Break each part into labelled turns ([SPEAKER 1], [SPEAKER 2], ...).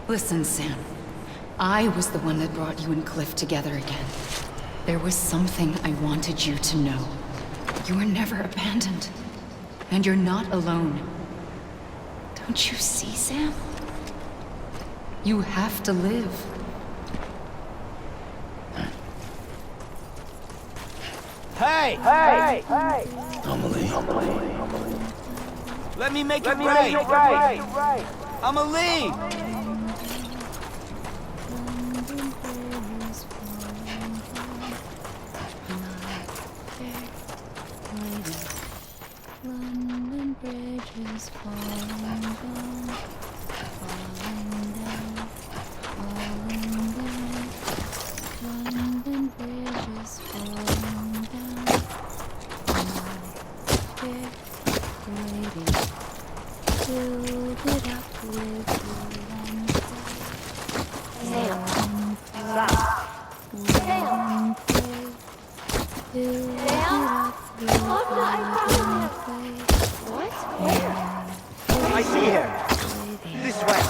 [SPEAKER 1] Listen, Sam. I was the one that brought you and Cliff together again. There was something I wanted you to know. You were never abandoned. And you're not alone. Don't you see, Sam? You have to live.
[SPEAKER 2] Hey!
[SPEAKER 3] Amelie.
[SPEAKER 2] Let me make it right! Amelie!
[SPEAKER 4] London Bridge is falling down, falling down, falling down. London Bridge is falling down. My dear lady, build it up with you and
[SPEAKER 5] Sam, stop.
[SPEAKER 4] Sam, build it up with you and what? Where?
[SPEAKER 2] I see him! This way!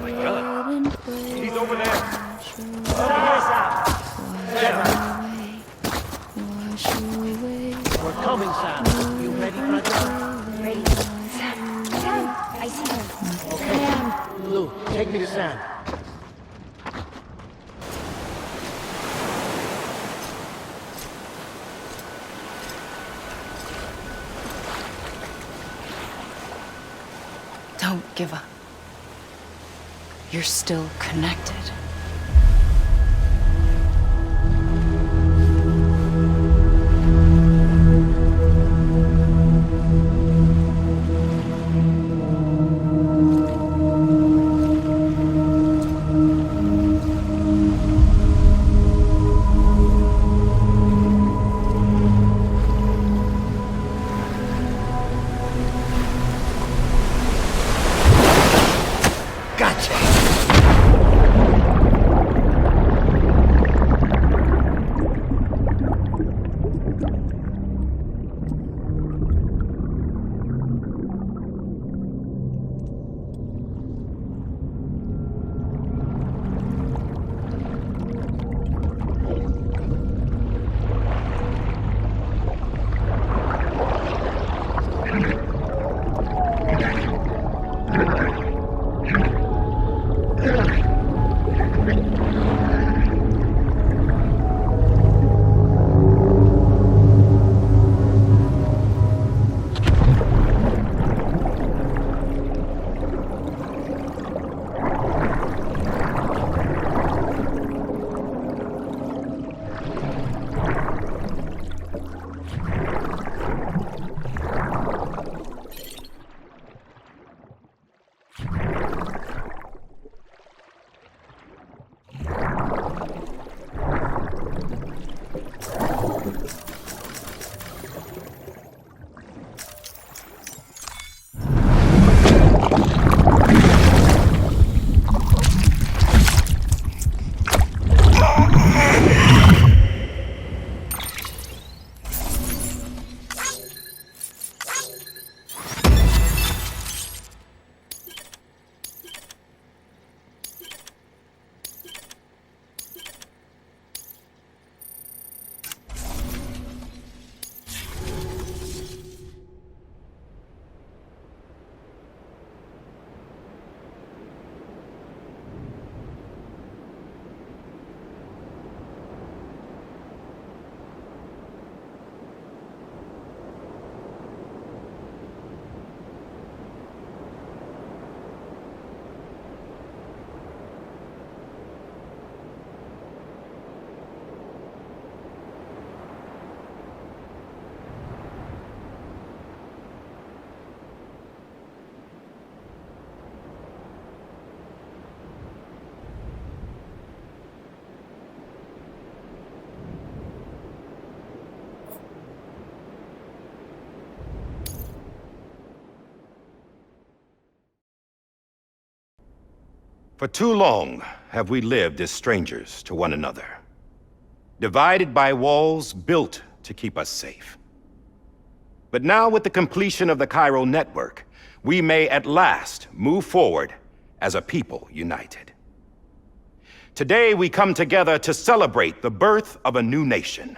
[SPEAKER 4] My God.
[SPEAKER 2] He's over there!
[SPEAKER 4] Wash away.
[SPEAKER 2] We're coming, Sam. You ready, brother?
[SPEAKER 5] Ready. Sam, I see him.
[SPEAKER 2] Okay. Blue, take me to Sam.
[SPEAKER 1] Don't give up. You're still connected.
[SPEAKER 6] For too long have we lived as strangers to one another, divided by walls built to keep us safe. But now with the completion of the Chiral network, we may at last move forward as a people united. Today we come together to celebrate the birth of a new nation.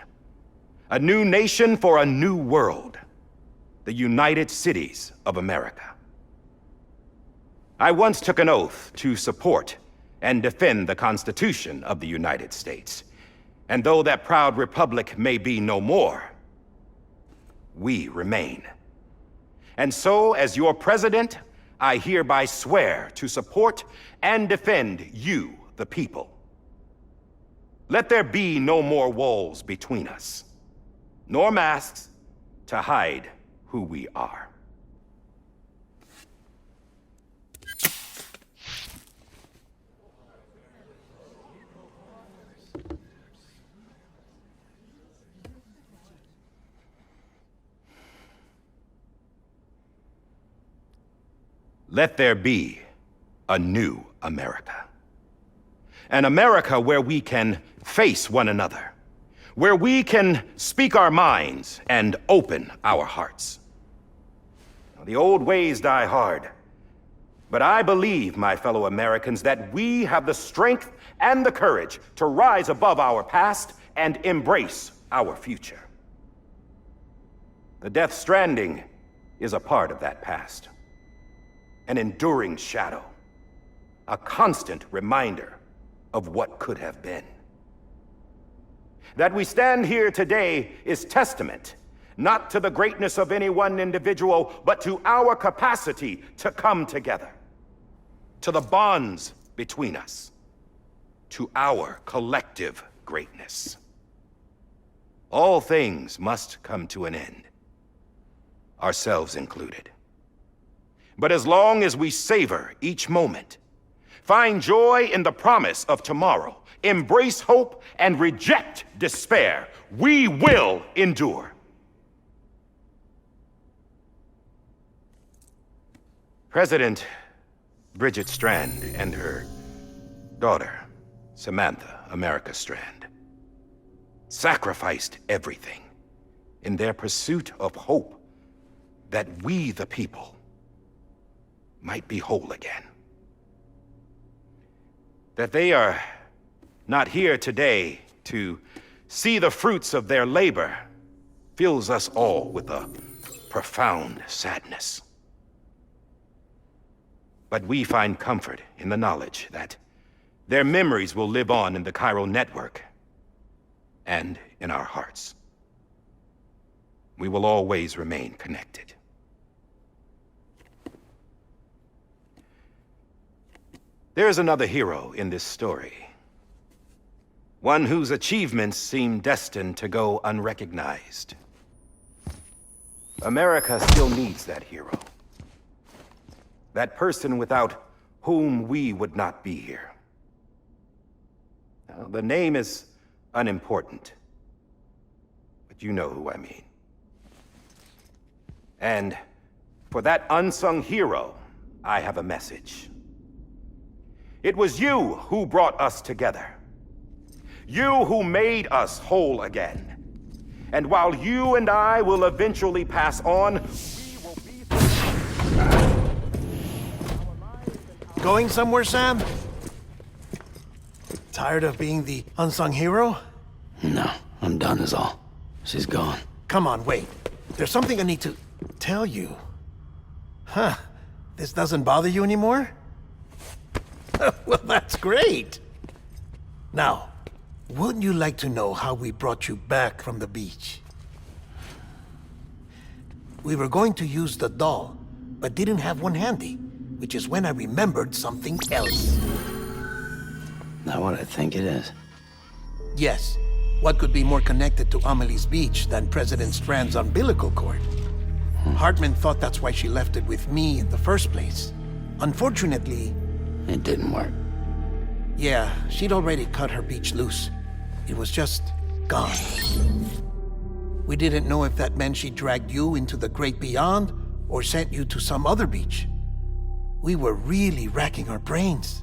[SPEAKER 6] A new nation for a new world. The United Cities of America. I once took an oath to support and defend the Constitution of the United States. And though that proud republic may be no more, we remain. And so, as your president, I hereby swear to support and defend you, the people. Let there be no more walls between us, nor masks to hide who we are. Let there be a new America. An America where we can face one another, where we can speak our minds and open our hearts. The old ways die hard, but I believe, my fellow Americans, that we have the strength and the courage to rise above our past and embrace our future. The Death Stranding is a part of that past. An enduring shadow, a constant reminder of what could have been. That we stand here today is testament, not to the greatness of any one individual, but to our capacity to come together, to the bonds between us, to our collective greatness. All things must come to an end, ourselves included. But as long as we savor each moment, find joy in the promise of tomorrow, embrace hope, and reject despair, we will endure. President Bridget Strand and her daughter, Samantha America Strand, sacrificed everything in their pursuit of hope that we, the people, might be whole again. That they are not here today to see the fruits of their labor fills us all with a profound sadness. But we find comfort in the knowledge that their memories will live on in the chiral network and in our hearts. We will always remain connected. There is another hero in this story. One whose achievements seem destined to go unrecognized. America still needs that hero. That person without whom we would not be here. Now, the name is unimportant, but you know who I mean. And for that unsung hero, I have a message. It was you who brought us together. You who made us whole again. And while you and I will eventually pass on, we will be...
[SPEAKER 3] Going somewhere, Sam? Tired of being the unsung hero?
[SPEAKER 7] No, I'm done is all. She's gone.
[SPEAKER 3] Come on, wait. There's something I need to tell you. Huh. This doesn't bother you anymore? Well, that's great. Now, wouldn't you like to know how we brought you back from the beach? We were going to use the doll, but didn't have one handy, which is when I remembered something else.
[SPEAKER 7] Not what I think it is.
[SPEAKER 3] Yes. What could be more connected to Amelie's beach than President Strand's umbilical cord? Hartman thought that's why she left it with me in the first place. Unfortunately...
[SPEAKER 7] It didn't work.
[SPEAKER 3] Yeah, she'd already cut her beach loose. It was just gone. We didn't know if that meant she dragged you into the great beyond or sent you to some other beach. We were really racking our brains.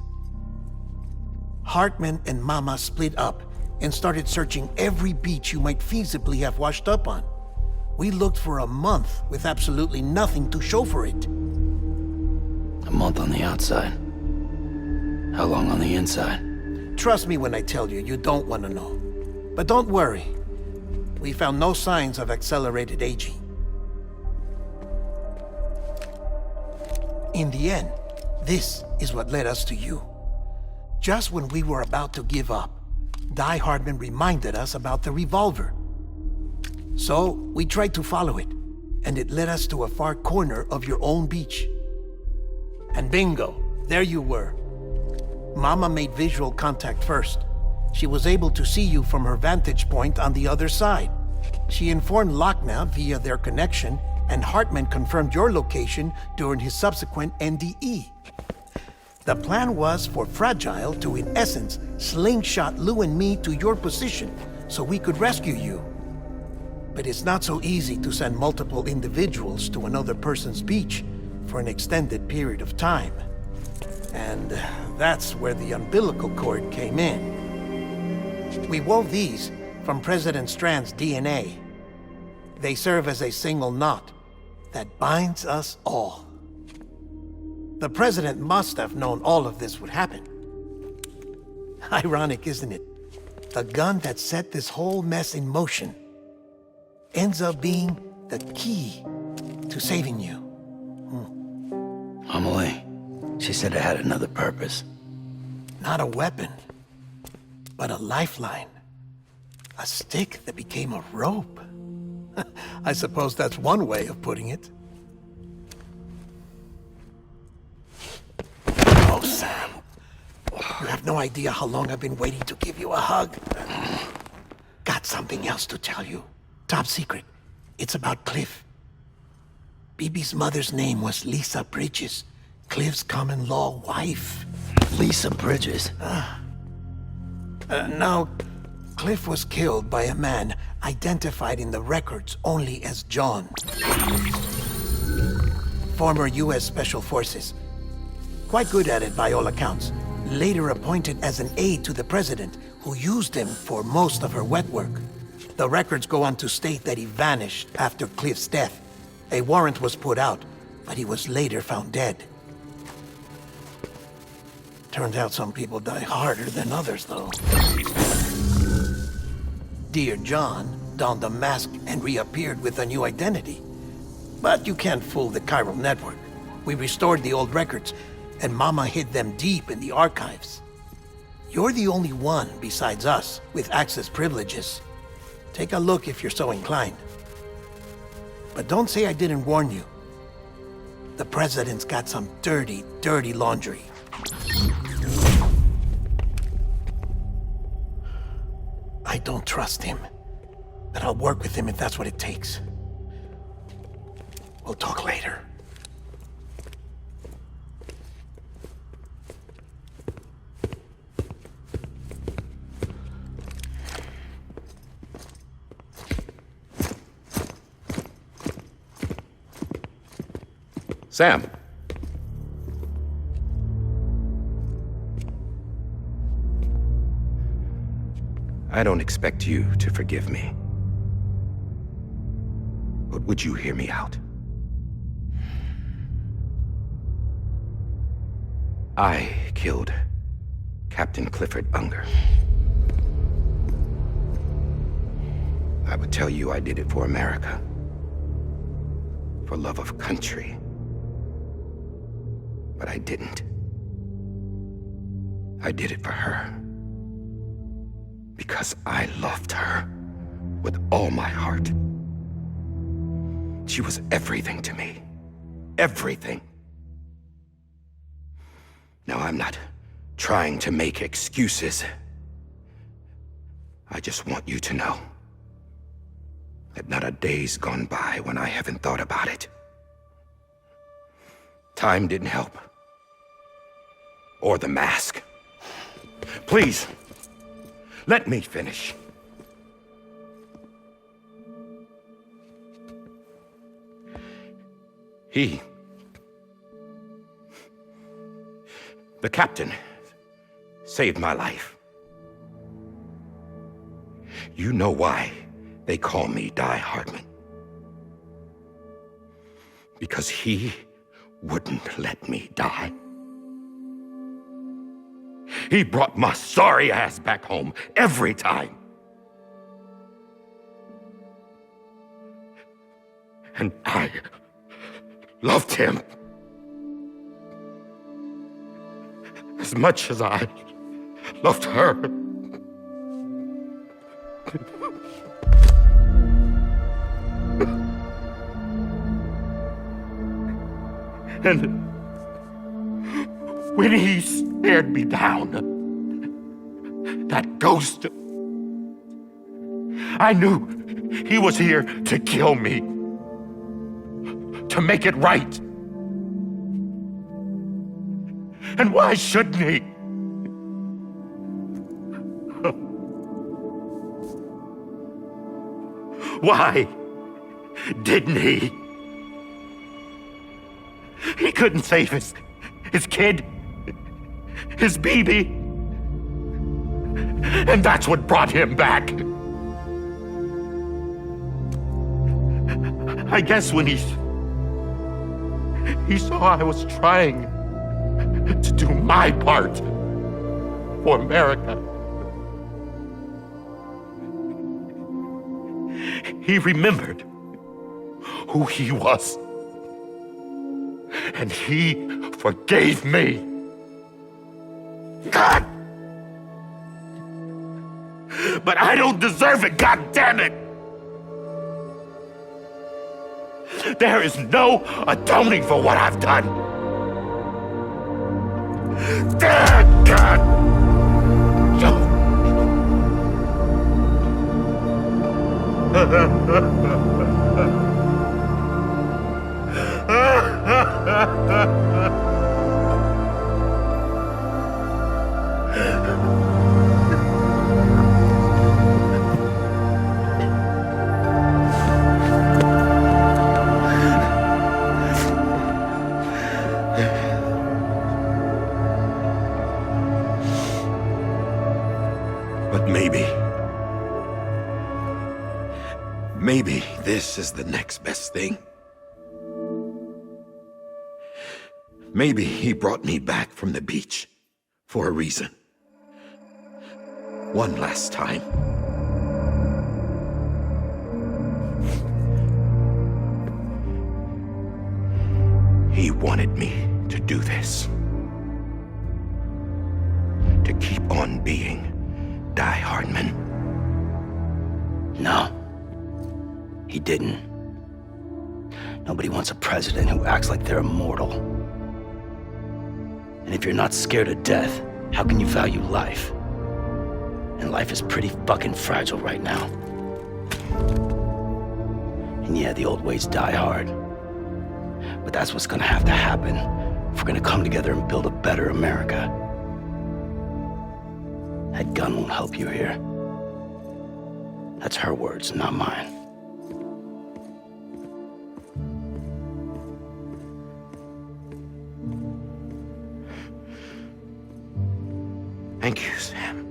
[SPEAKER 3] Hartman and Mama split up and started searching every beach you might feasibly have washed up on. We looked for a month with absolutely nothing to show for it.
[SPEAKER 7] A month on the outside. How long on the inside?
[SPEAKER 3] Trust me when I tell you, you don't want to know. But don't worry. We found no signs of accelerated aging. In the end, this is what led us to you. Just when we were about to give up, Die Hardman reminded us about the revolver. So, we tried to follow it, and it led us to a far corner of your own beach. And bingo, there you were. Mama made visual contact first. She was able to see you from her vantage point on the other side. She informed Lochna via their connection, and Hartman confirmed your location during his subsequent NDE. The plan was for Fragile to, in essence, slingshot Lou and me to your position so we could rescue you. But it's not so easy to send multiple individuals to another person's beach for an extended period of time. And that's where the umbilical cord came in. We wove these from President Strand's DNA. They serve as a single knot that binds us all. The President must have known all of this would happen. Ironic, isn't it? The gun that set this whole mess in motion ends up being the key to saving you.
[SPEAKER 7] Amelie, she said it had another purpose.
[SPEAKER 3] Not a weapon, but a lifeline. A stick that became a rope. I suppose that's one way of putting it. Oh, Sam. You have no idea how long I've been waiting to give you a hug. Got something else to tell you. Top secret. It's about Cliff. Bibi's mother's name was Lisa Bridges, Cliff's common-law wife.
[SPEAKER 7] Lisa Bridges?
[SPEAKER 3] Now, Cliff was killed by a man identified in the records only as John. Former U.S. Special Forces. Quite good at it by all accounts. Later appointed as an aide to the president, who used him for most of her wet work. The records go on to state that he vanished after Cliff's death. A warrant was put out, but he was later found dead. Turns out some people die harder than others, though. Dear John donned a mask and reappeared with a new identity. But you can't fool the chiral network. We restored the old records, and Mama hid them deep in the archives. You're the only one besides us with access privileges. Take a look if you're so inclined. But don't say I didn't warn you. The president's got some dirty, dirty laundry. I don't trust him, but I'll work with him if that's what it takes. We'll talk later.
[SPEAKER 6] Sam. I don't expect you to forgive me. But would you hear me out? I killed Captain Clifford Unger. I would tell you I did it for America. For love of country. But I didn't. I did it for her. Because I loved her with all my heart. She was everything to me. Everything. Now, I'm not trying to make excuses. I just want you to know that not a day's gone by when I haven't thought about it. Time didn't help. Or the mask. Please, let me finish. The captain, saved my life. You know why they call me Die Hardman. Because he wouldn't let me die. He brought my sorry ass back home every time. And I loved him as much as I loved her. And when he stared me down, that ghost, I knew he was here to kill me, to make it right. And why shouldn't he? Why didn't he? He couldn't save his kid, his baby. And that's what brought him back. I guess when he saw I was trying to do my part for America, he remembered who he was. And he forgave me. God! But I don't deserve it, God damn it! There is no atoning for what I've done. Damn, God! But maybe this is the next best thing. Maybe he brought me back from the beach for a reason. One last time. He wanted me to do this. To keep on being Die Hardman.
[SPEAKER 7] No, he didn't. Nobody wants a president who acts like they're immortal. And if you're not scared of death, how can you value life? And life is pretty fucking fragile right now. And yeah, the old ways die hard. But that's what's gonna have to happen if we're gonna come together and build a better America. That gun won't help you here. That's her words, not mine.
[SPEAKER 6] Thank you, Sam.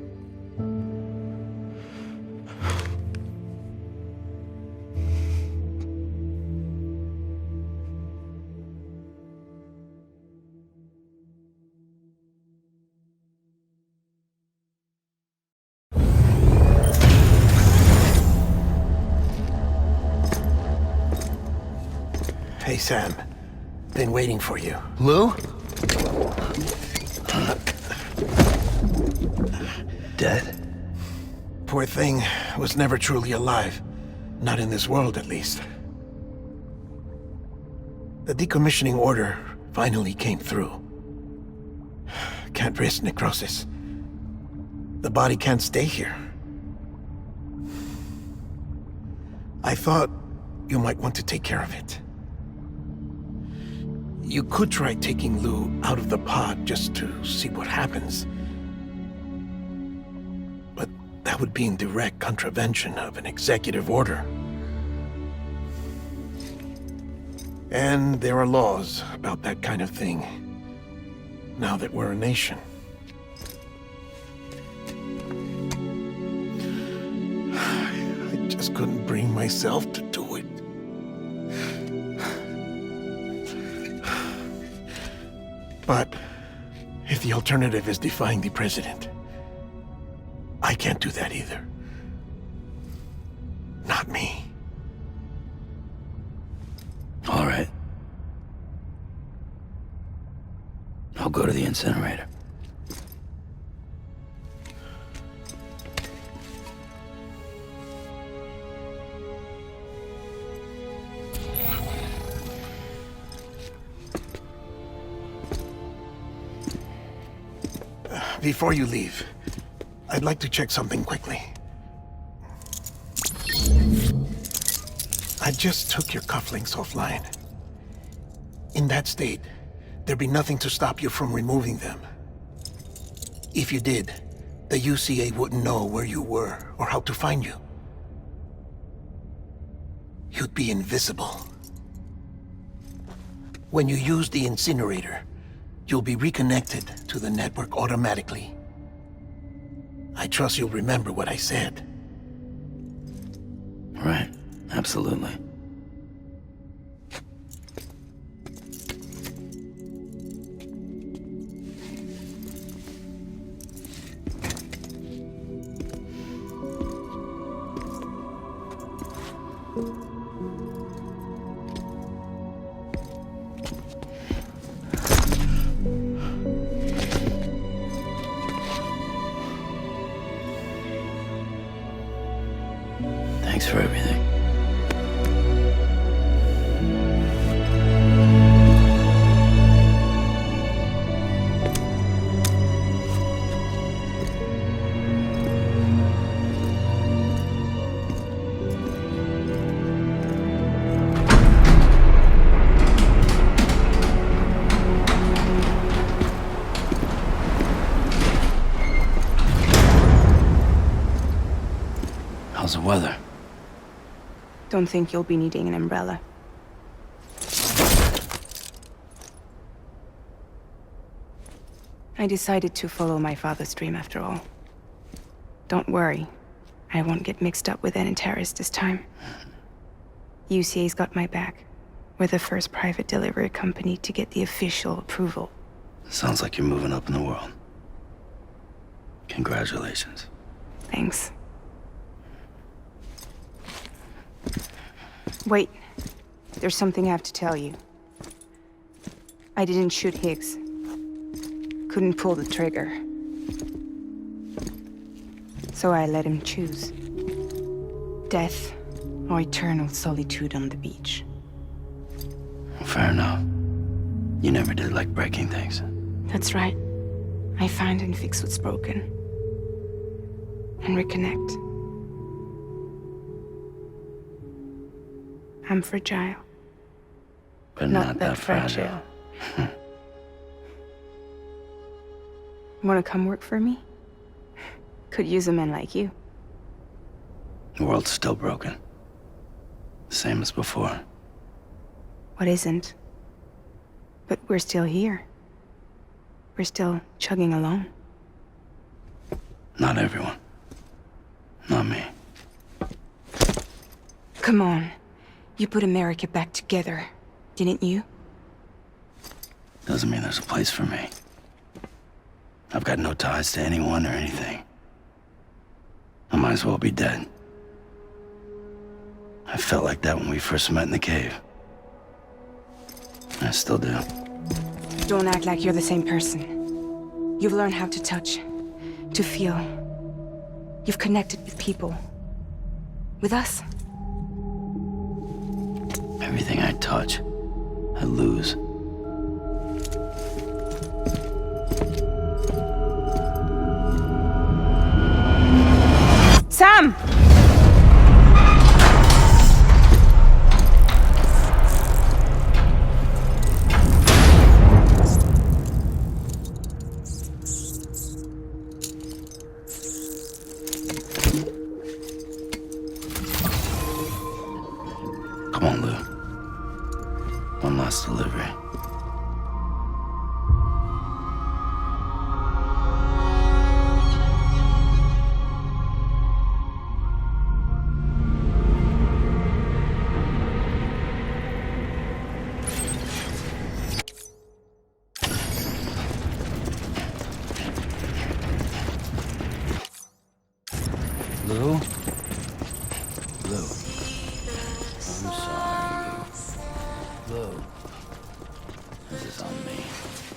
[SPEAKER 3] Hey, Sam. Been waiting for you. Lou?
[SPEAKER 7] Dead?
[SPEAKER 3] Poor thing was never truly alive. Not in this world, at least. The decommissioning order finally came through. Can't risk necrosis. The body can't stay here. I thought you might want to take care of it. You could try taking Lou out of the pod just to see what happens. But that would be in direct contravention of an executive order. And there are laws about that kind of thing, now that we're a nation. I just couldn't bring myself to do it. But If the alternative is defying the president, I can't do that either. Not me.
[SPEAKER 7] All right. I'll go to the incinerator.
[SPEAKER 3] Before you leave, I'd like to check something quickly. I just took your cufflinks offline. In that state, there'd be nothing to stop you from removing them. If you did, the UCA wouldn't know where you were or how to find you. You'd be invisible. When you use the incinerator, you'll be reconnected to the network automatically. I trust you'll remember what I said.
[SPEAKER 7] Right, absolutely. Thanks for everything. How's the weather?
[SPEAKER 5] Don't think you'll be needing an umbrella. I decided to follow my father's dream after all. Don't worry, I won't get mixed up with any terrorists this time. UCA's got my back. We're the first private delivery company to get the official approval.
[SPEAKER 7] Sounds like you're moving up in the world. Congratulations.
[SPEAKER 5] Thanks. Wait, there's something I have to tell you. I didn't shoot Higgs. Couldn't pull the trigger. So I let him choose. Death or eternal solitude on the beach.
[SPEAKER 7] Fair enough. You never did like breaking things.
[SPEAKER 5] That's right. I find and fix what's broken. And reconnect. I'm fragile.
[SPEAKER 7] But not that fragile.
[SPEAKER 5] Wanna come work for me? Could use a man like you.
[SPEAKER 7] The world's still broken. Same as before.
[SPEAKER 5] What isn't? But we're still here. We're still chugging along.
[SPEAKER 7] Not everyone. Not me.
[SPEAKER 5] Come on. You put America back together, didn't you?
[SPEAKER 7] Doesn't mean there's a place for me. I've got no ties to anyone or anything. I might as well be dead. I felt like that when we first met in the cave. I still do.
[SPEAKER 5] Don't act like you're the same person. You've learned how to touch, to feel. You've connected with people. With us.
[SPEAKER 7] Everything I touch, I lose.
[SPEAKER 5] Sam!
[SPEAKER 7] Come on, Lou. One last delivery. Lou? Lou. I'm sorry, Lou. Lou. This is on me.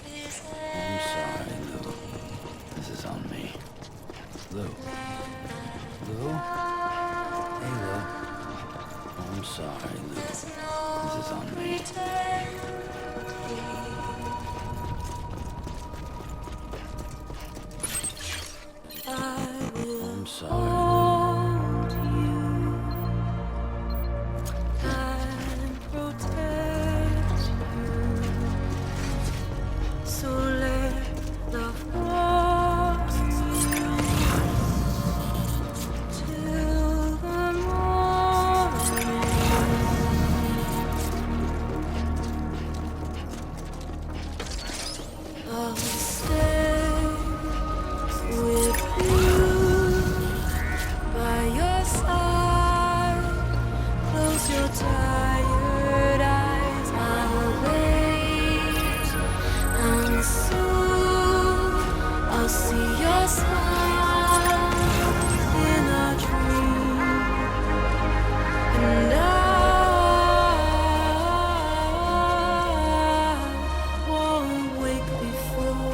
[SPEAKER 7] I'm sorry, Lou. This is on me. Lou. Lou? Hey, Lou. I'm sorry, Lou. This is on me. I'm sorry,
[SPEAKER 8] And protect you. So let love walk till the morning. I'll stay with you by your side. Close your tired eyes. I'll wait, and soon I'll see your smile in a dream, and I won't wake before.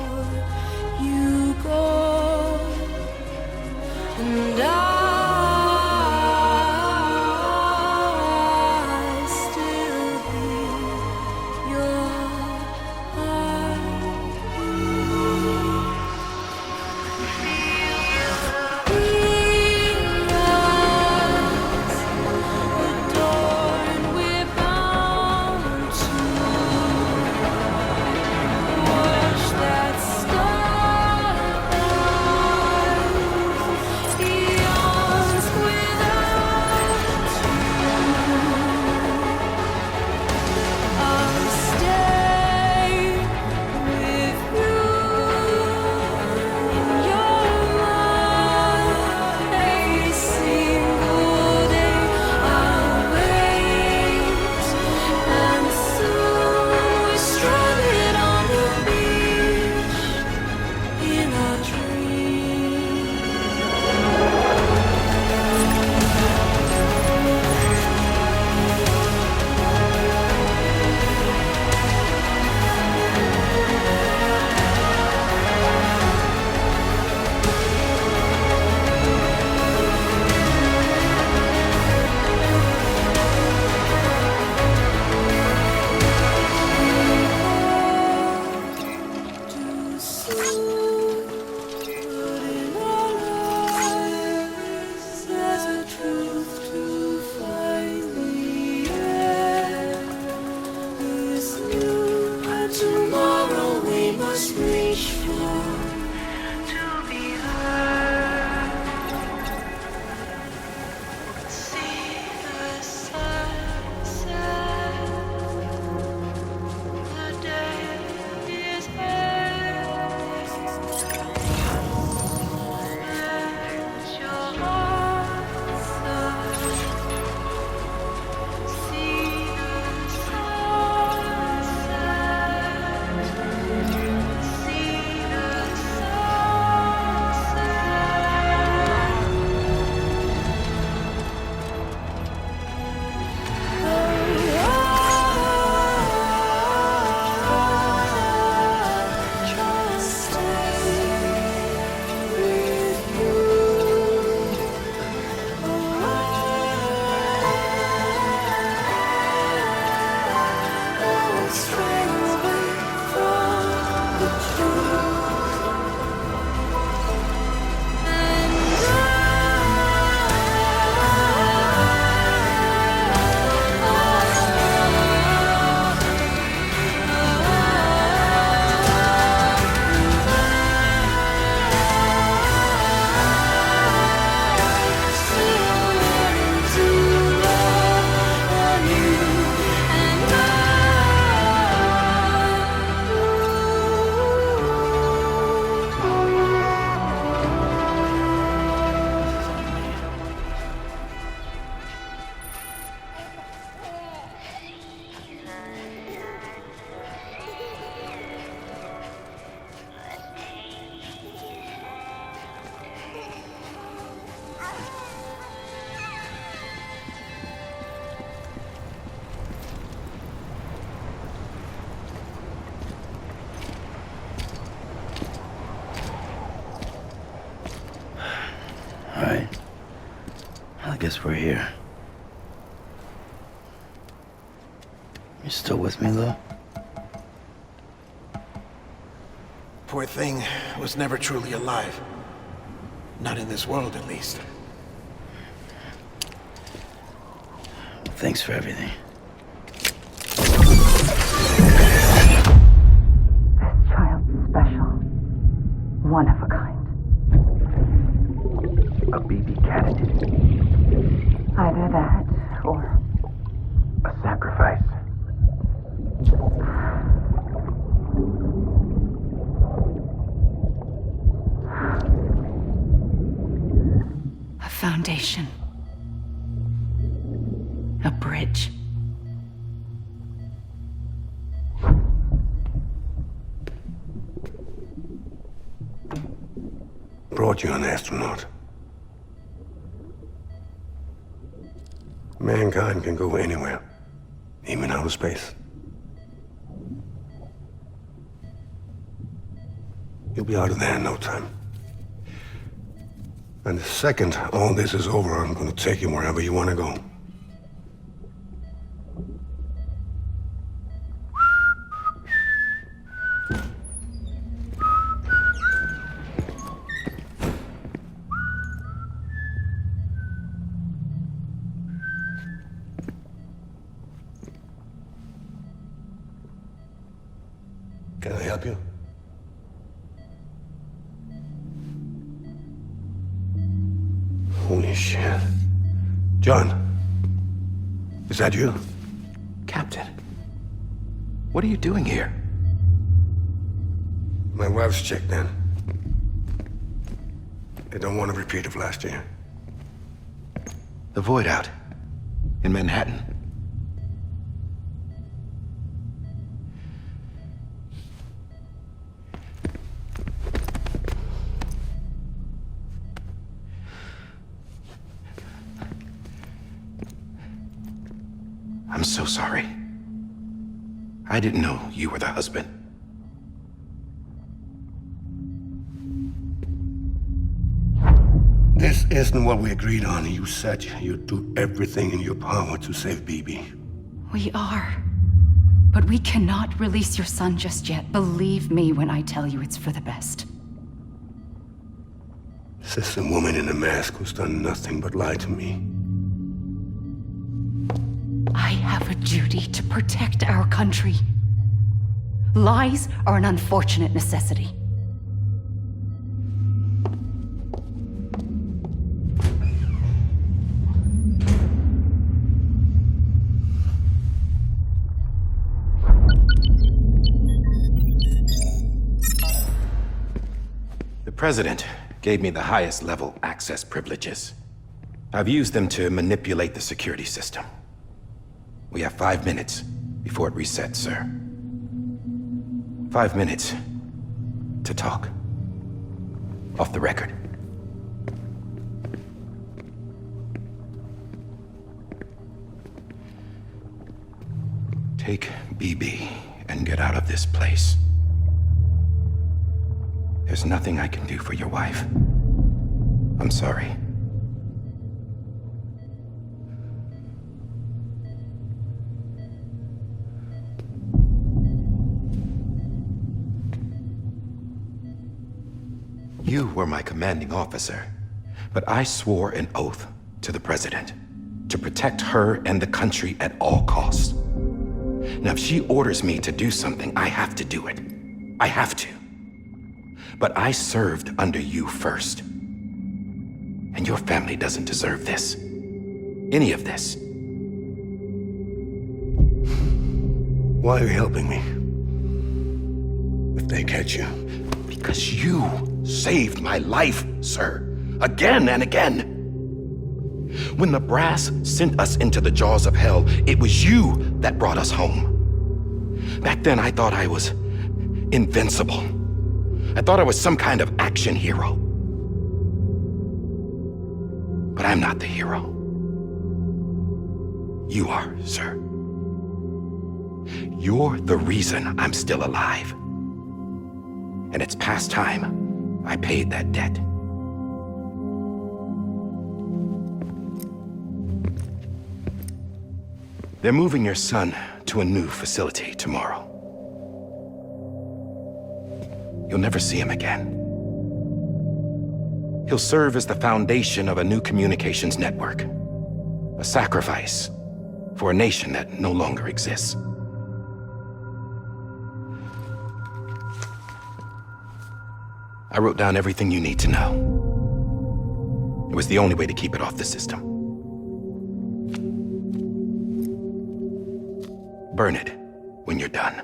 [SPEAKER 7] guess we're here. You still with me, Lou?
[SPEAKER 3] Poor thing was never truly alive. Not in this world, at least.
[SPEAKER 7] Thanks for everything.
[SPEAKER 1] Child's special. One of a kind.
[SPEAKER 7] A BB candidate.
[SPEAKER 1] Either that, or
[SPEAKER 7] A sacrifice.
[SPEAKER 1] a foundation. A bridge.
[SPEAKER 9] Brought you an astronaut. Mankind can go anywhere, even outer space. You'll be out of there in no time. And the second all this is over, I'm gonna take you wherever you wanna go. Can I help you? Holy shit. John, is that you?
[SPEAKER 6] Captain, what are you doing here?
[SPEAKER 9] My wife's checked in. They don't want a repeat of last year.
[SPEAKER 6] The Void out in Manhattan. I'm so sorry. I didn't know you were the husband.
[SPEAKER 9] This isn't what we agreed on. You said you'd do everything in your power to save BB.
[SPEAKER 1] We are. But we cannot release your son just yet. Believe me when I tell you it's for the best.
[SPEAKER 9] This is a woman in a mask who's done nothing but lie to me.
[SPEAKER 1] I have a duty to protect our country. Lies are an unfortunate necessity.
[SPEAKER 6] The President gave me the highest level access privileges. I've used them to manipulate the security system. We have 5 minutes before it resets, sir. 5 minutes to talk. Off the record. Take BB and get out of this place. There's nothing I can do for your wife. I'm sorry. You were my commanding officer, but I swore an oath to the President to protect her and the country at all costs. Now, if she orders me to do something, I have to do it. I have to. But I served under you first. And your family doesn't deserve this. Any of this.
[SPEAKER 9] Why are you helping me? If they catch you.
[SPEAKER 6] Because you saved my life, sir. Again and again. When the brass sent us into the jaws of hell, it was you that brought us home. Back then, I thought I was invincible. I thought I was some kind of action hero. But I'm not the hero. You are, sir. You're the reason I'm still alive. And it's past time I paid that debt. They're moving your son to a new facility tomorrow. You'll never see him again. He'll serve as the foundation of a new communications network. A sacrifice for a nation that no longer exists. I wrote down everything you need to know. It was the only way to keep it off the system. Burn it when you're done.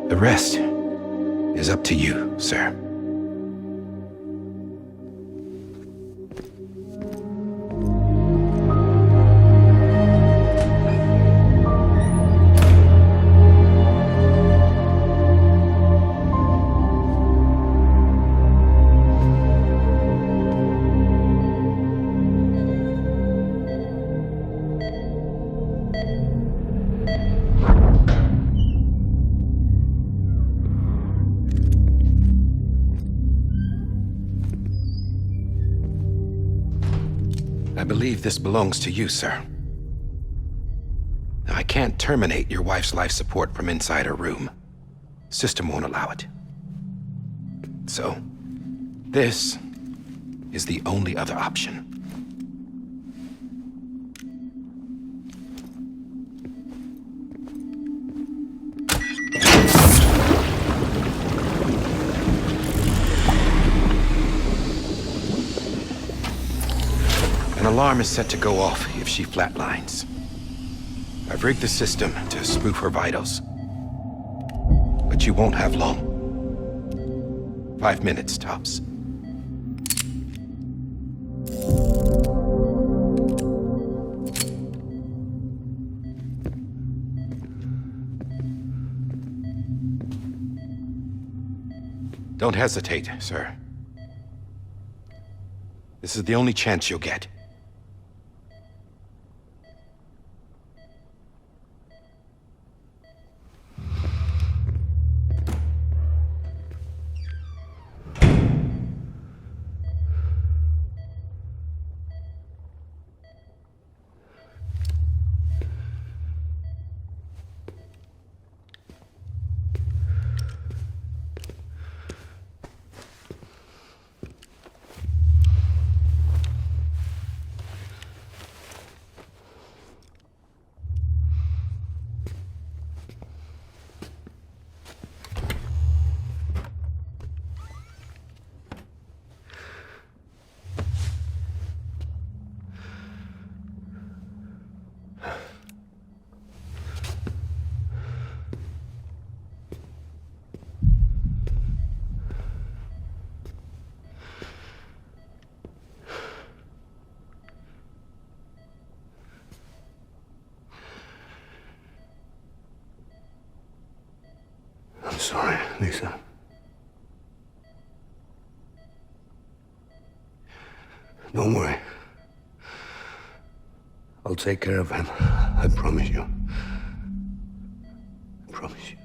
[SPEAKER 6] The rest is up to you, sir. I believe this belongs to you, sir. I can't terminate your wife's life support from inside her room. System won't allow it. So, this is the only other option. An alarm is set to go off if she flatlines. I've rigged the system to spoof her vitals. But you won't have long. 5 minutes, tops. Don't hesitate, sir. This is the only chance you'll get.
[SPEAKER 9] I'm sorry, Lisa. Don't worry. I'll take care of him. I promise you. I promise you.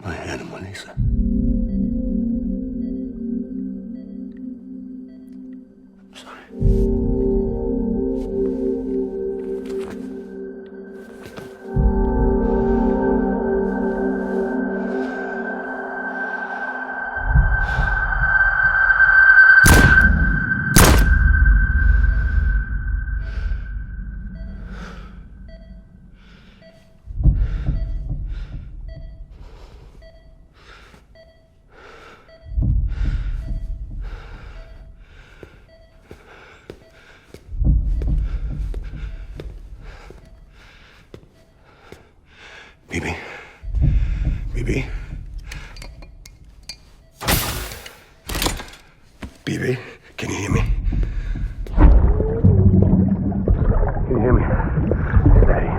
[SPEAKER 9] My animal, Lisa. I'm sorry. Bibi. Bibi. Bibi, can you hear me? Can you hear me? Steady.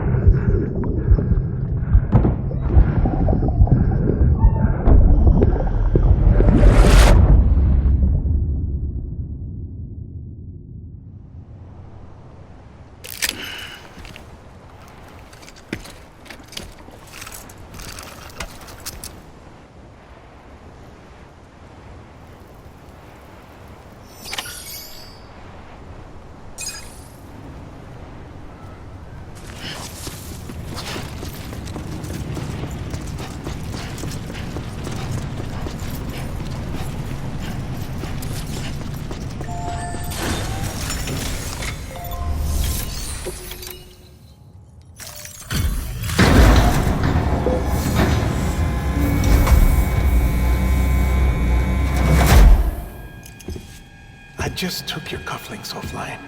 [SPEAKER 3] I just took your cufflinks offline.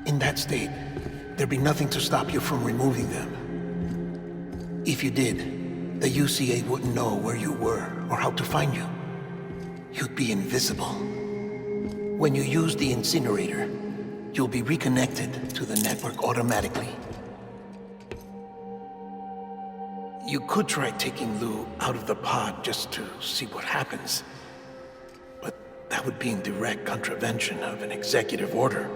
[SPEAKER 3] In that state, there'd be nothing to stop you from removing them. If you did, the UCA wouldn't know where you were or how to find you. You'd be invisible. When you use the incinerator, you'll be reconnected to the network automatically. You could try taking Lou out of the pod just to see what happens. But that would be in direct contravention of an executive order.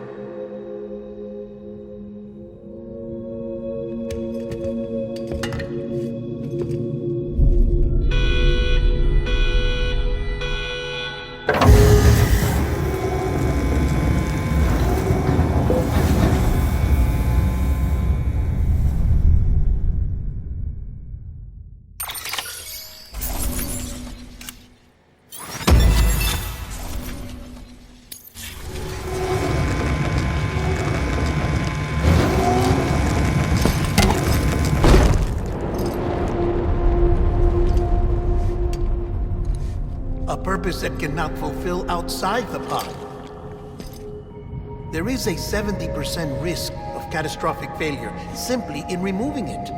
[SPEAKER 3] A purpose that cannot fulfill outside the pod. There is a 70% risk of catastrophic failure simply in removing it.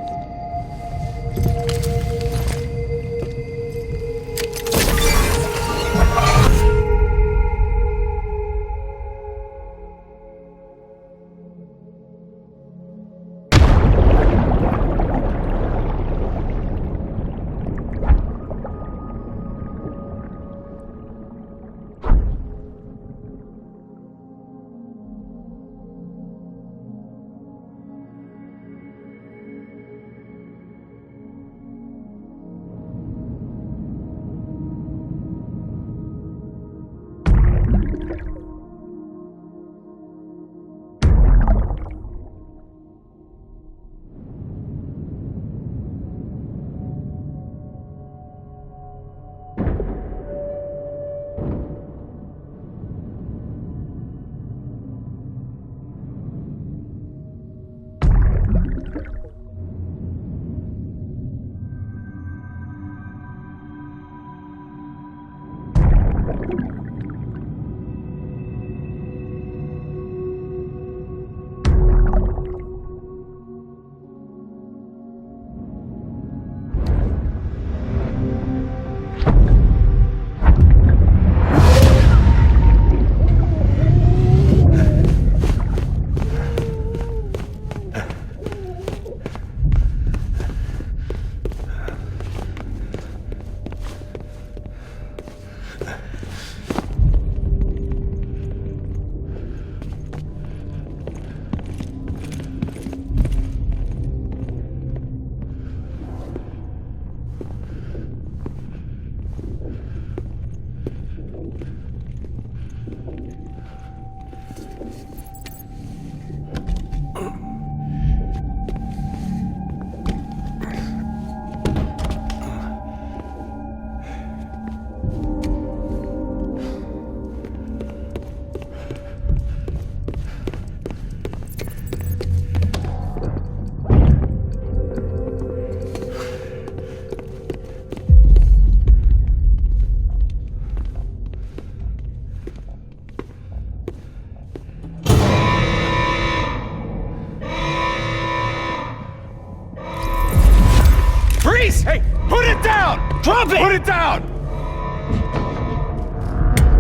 [SPEAKER 6] Hey, put it down! Drop it! Put it down!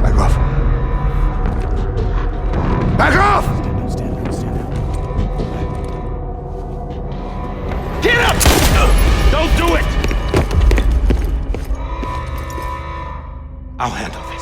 [SPEAKER 9] Back off. Back off!
[SPEAKER 6] Stand up. Get up! Don't do it! I'll handle this.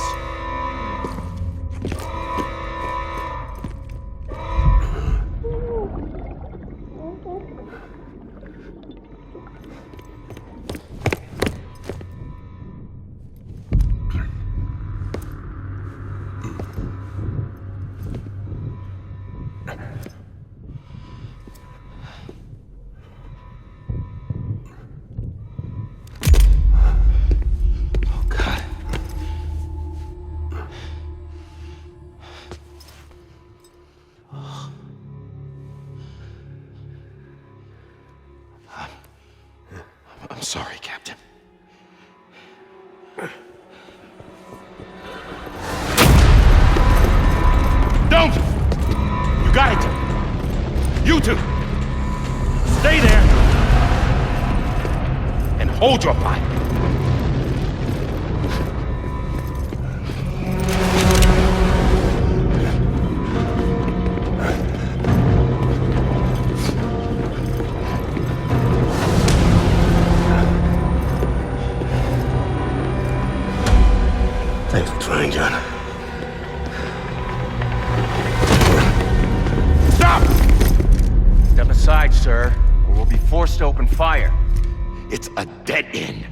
[SPEAKER 6] I'm sorry, Captain. You two, stay there and hold your fire.
[SPEAKER 9] Thanks for trying, John.
[SPEAKER 6] Stop!
[SPEAKER 2] Step aside, sir, or we'll be forced to open fire.
[SPEAKER 6] It's a dead end.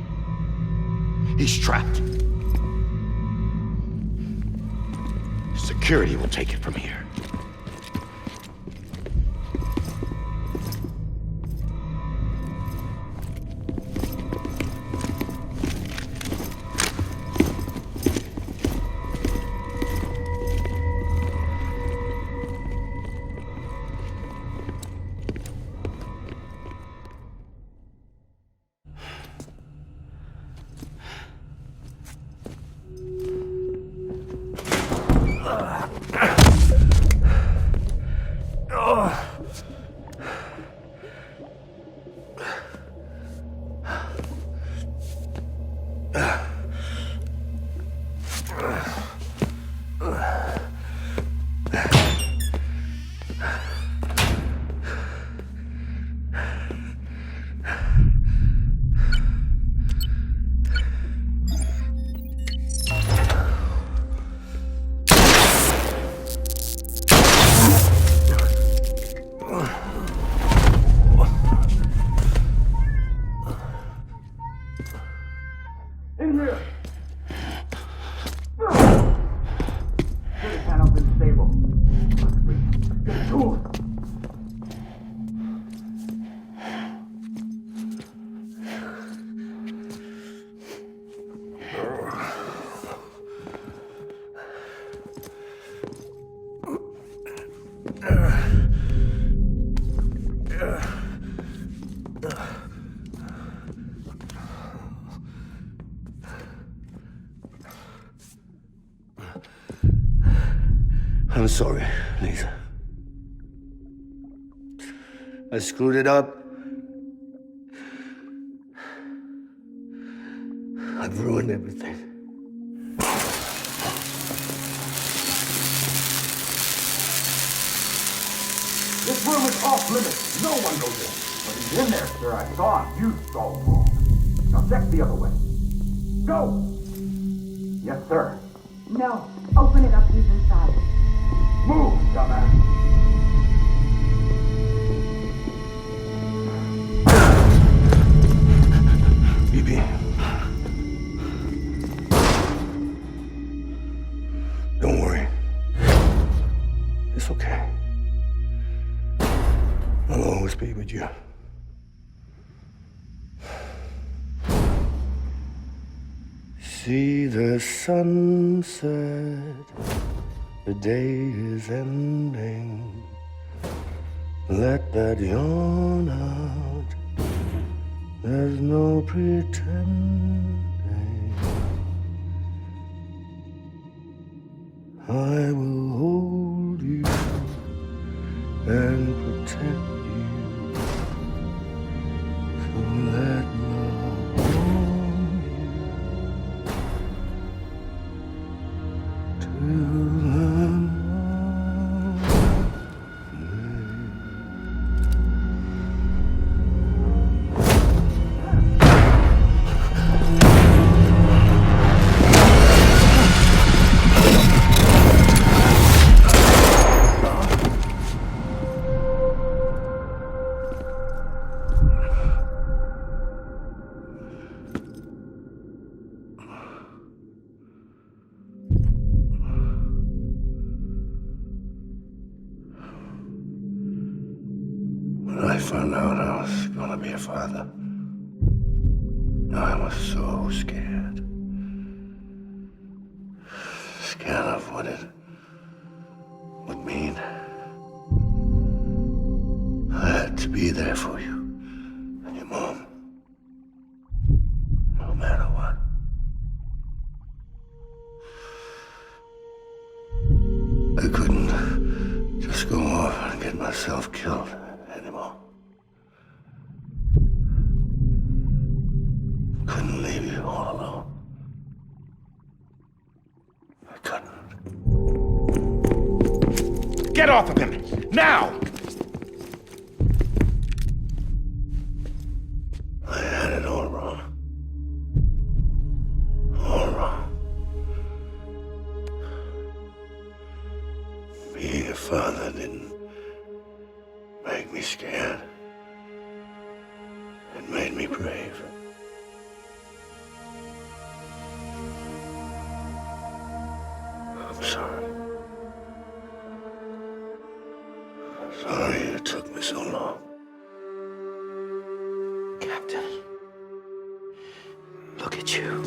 [SPEAKER 6] He's trapped. Security will take it from here.
[SPEAKER 9] I'm sorry, Lisa. I screwed it up. I've ruined everything.
[SPEAKER 6] This room is off limits. No one goes in. But he's in there, sir. I saw him. You saw him wrong. Now check the other way. Go! Yes, sir.
[SPEAKER 10] No. Open it up. He's inside.
[SPEAKER 6] Move, dumbass.
[SPEAKER 9] BB. Don't worry. It's okay. I'll always be with you. See the sunset, the day is ending. Let that yawn out, there's no pretending. I will hold you and protect you. So let love warm you till the morning. When I found out I was gonna be a father, I was so scared. Scared of what it would mean. I had to be there for you and your mom, no matter what. I couldn't just go off and get myself killed.
[SPEAKER 6] Get off of him! Now!
[SPEAKER 9] I had it all wrong. All wrong. Being a father didn't make me scared. It made me brave. I'm sorry. Sorry it took me so long.
[SPEAKER 7] Captain, look at you.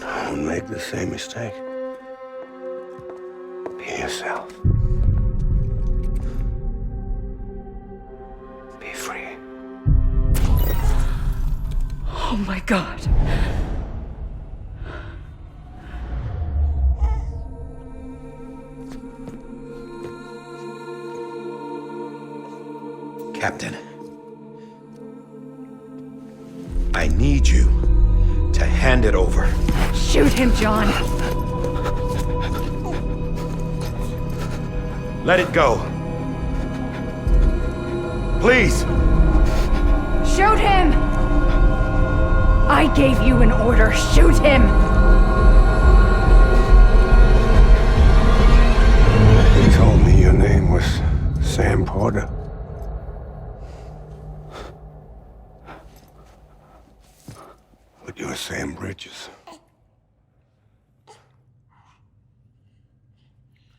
[SPEAKER 9] Don't make the same mistake. Be yourself. Be free.
[SPEAKER 1] Oh my God.
[SPEAKER 6] Captain, I need you to hand it over.
[SPEAKER 1] Shoot him, John.
[SPEAKER 6] Let it go. Please.
[SPEAKER 1] Shoot him! I gave you an order. Shoot him!
[SPEAKER 9] You told me your name was Sam Porter. But you're Sam Bridges.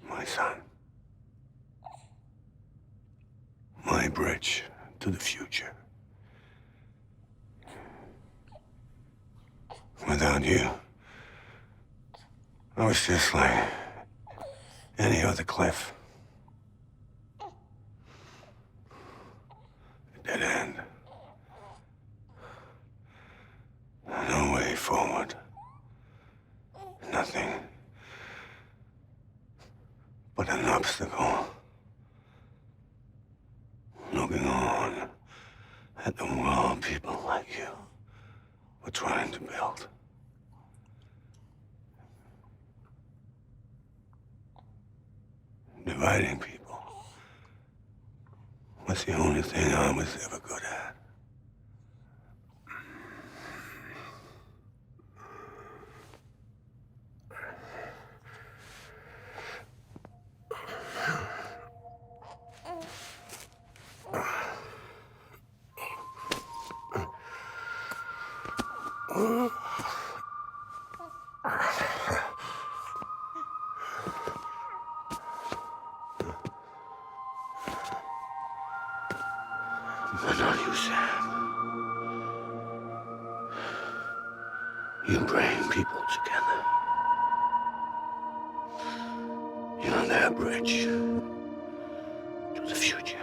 [SPEAKER 9] My son. My bridge to the future. Without you, I was just like any other Cliff. A dead end. No way forward. Nothing but an obstacle. Looking on at the world people like you were trying to build. Dividing people was the only thing I was ever good at. But not you, Sam. You bring people together. You're their bridge to the future.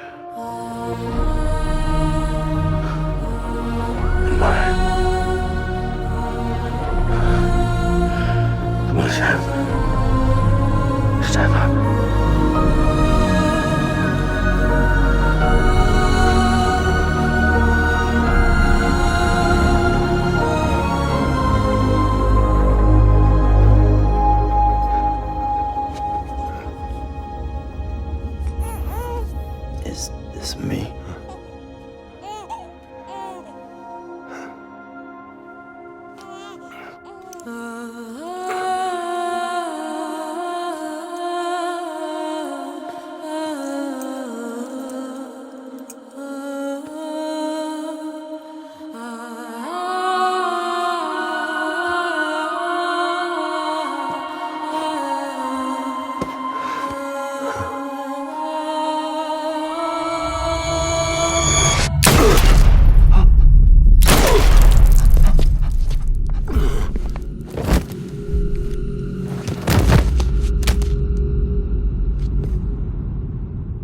[SPEAKER 9] And mine. Come on, Sam. Stand up.
[SPEAKER 7] Is this me?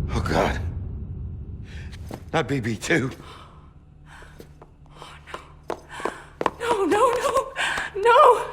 [SPEAKER 6] Oh, God. Not BB2.
[SPEAKER 5] No, no, no, no!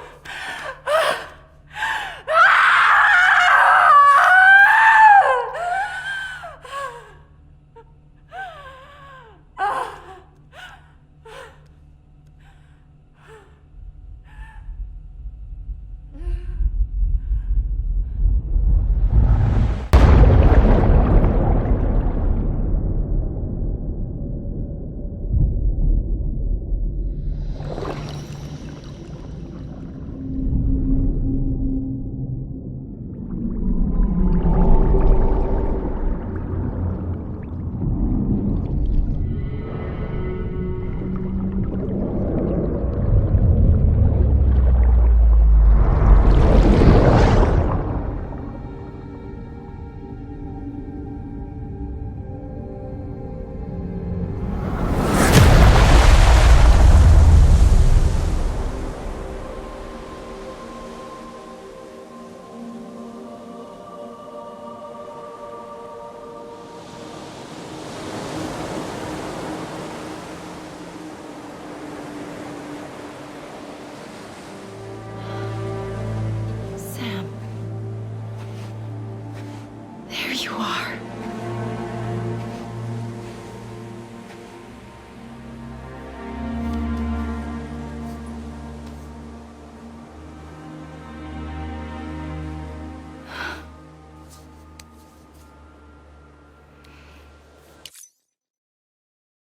[SPEAKER 1] You are.